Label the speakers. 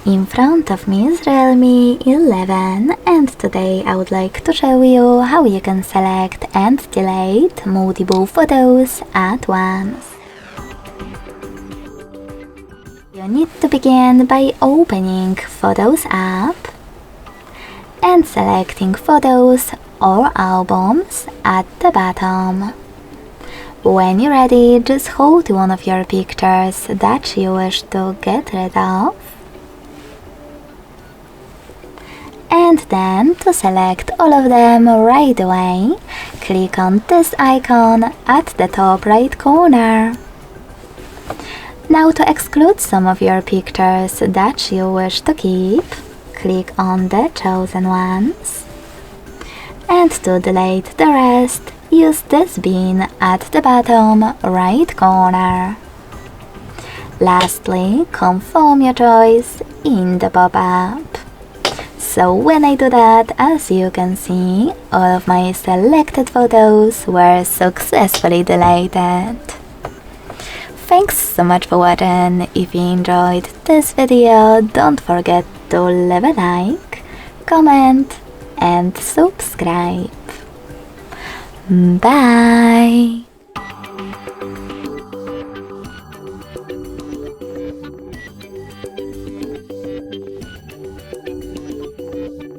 Speaker 1: In front of me is Realme 11 and today I would like to show you how you can select and delete multiple photos at once. You need to begin by opening Photos app and selecting Photos or Albums at the bottom. When you're ready, just hold one of your pictures that you wish to get rid of. And then to select all of them right away, click on this icon at the top right corner. Now to exclude some of your pictures that you wish to keep, click on the chosen ones. And to delete the rest, use this bin at the bottom right corner. Lastly, confirm your choice in the pop-up. So when I do that, as you can see, all of my selected photos were successfully deleted. Thanks so much for watching. If you enjoyed this video, don't forget to leave a like, comment and subscribe. Bye!